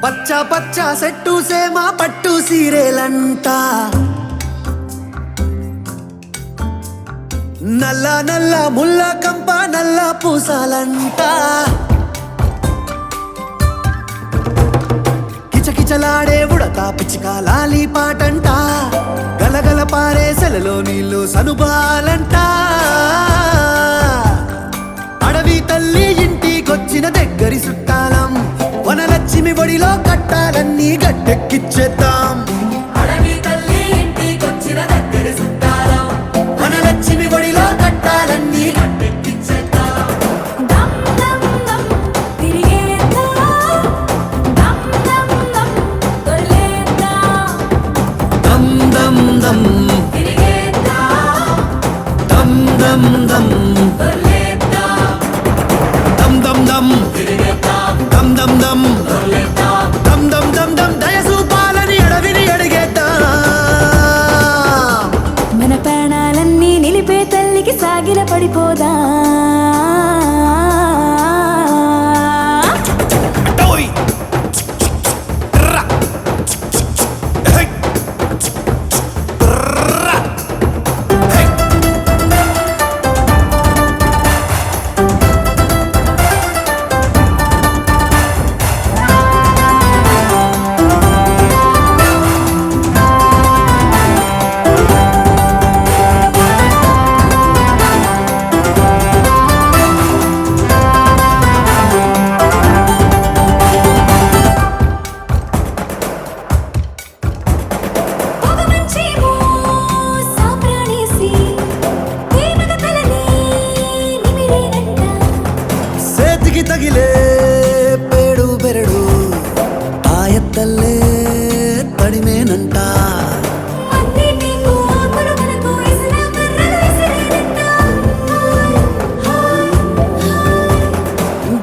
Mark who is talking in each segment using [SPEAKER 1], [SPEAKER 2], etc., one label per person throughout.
[SPEAKER 1] పచ్చ పచ్చ సెట్టు సేమ పట్టు సీరేలంట, నల్ల నల్ల ముల్ల కంప నల్ల పూసాలంట, కిచకిచలాడే ఉడత పిచ్చిక లాలి పాటంట, గలగల పారే సెలలో నీళ్ళు సనుబాలంట, అడవి తల్లి ఇంటికొచ్చిన దగ్గరి చుట్టాలం, వనలక్ష్మి ఒడిలో కట్టాలన్నీ గట్టెక్కిచ్చేద్దాం.
[SPEAKER 2] అడవి తల్లి ఇంటికొచ్చిన దగ్గర చుట్టాలం,
[SPEAKER 1] వనలక్ష్మి ఒడిలో కట్టాలన్నీ
[SPEAKER 2] గట్టెక్కిచ్చేద్దాం. దమ్ దమ్ దమ్ తిరిగేద్దాం, దమ్ దమ్ దమ్ తొలిలేద్దాం,
[SPEAKER 1] దమ్ దమ్ దమ్
[SPEAKER 2] తిరిగేద్దాం,
[SPEAKER 1] దమ్ దమ్ దమ్
[SPEAKER 2] తొలిలేద్దాం,
[SPEAKER 1] దమ్ దమ్ దమ్
[SPEAKER 2] తిరిగేద్దాం,
[SPEAKER 1] దమ్ దమ్ దమ్
[SPEAKER 2] తొలిలేద్దాం.
[SPEAKER 1] దమ్ దమ్ దమ్ దమ్ దయసూపాలని అడవిని అడిగేద్దాం.
[SPEAKER 2] మన ప్రాణాలన్నీ నిలిపే తల్లికి సాగిల పడిపోదా.
[SPEAKER 1] టోయ్ రా హే రా హే సేతికి తగిలే పేడు బెరడు ఆయత్తల్లే తడిమేనంట,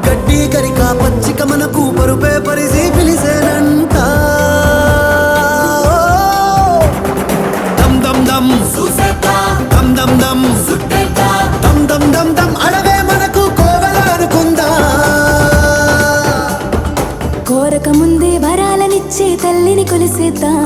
[SPEAKER 1] గడ్డి గరిక పచ్చిక మనకు పరుపే పరిసి పిలిసేనంట. దమ్ దమ్ దమ్ దమ్ దమ్ దమ్ దమ్ దమ్ దమ్ దమ్ అడవే మనకు కోవెల అనుకుందా.
[SPEAKER 2] కోరక ముందే వరాలనిచ్చే తల్లిని కొలిసేద్దాం.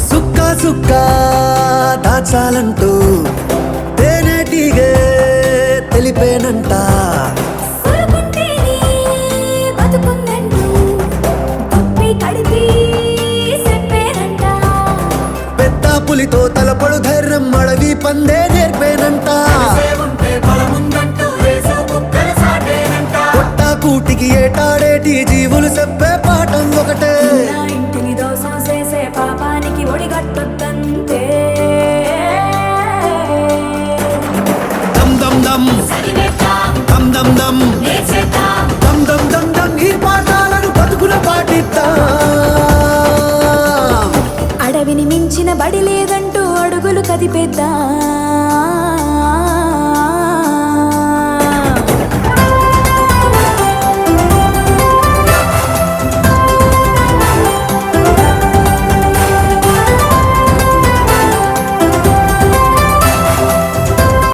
[SPEAKER 1] సుక్క సుక్క దాచాలంటూ తేనెటీగే తెలిపేనంట,
[SPEAKER 2] సరుకుంటేనే బతుకుందంటూ తప్పి కడిపి చెప్పేనంట.
[SPEAKER 1] పెద్ద పులితో తలపడు ధైర్యం అడవి పందే నేర్పేనంట, పొట్ట కూటికి ఏటాడేటి జీవులు చెప్పే పాఠం ఒకటే.
[SPEAKER 2] నా ఇంటిని దోసం చేసే పాపానికి ఒడిగట్టొద్దంతే.
[SPEAKER 1] దమ్ దమ్ దమ్ దమ్ దమ్ దమ్ దమ్ దమ్ దమ్ దమ్ ఈ పాఠాలను బతుకుల పాటిద్దాం.
[SPEAKER 2] అడవిని మించిన బడి లేదంటూ అడుగులు కదిపేద్దాం.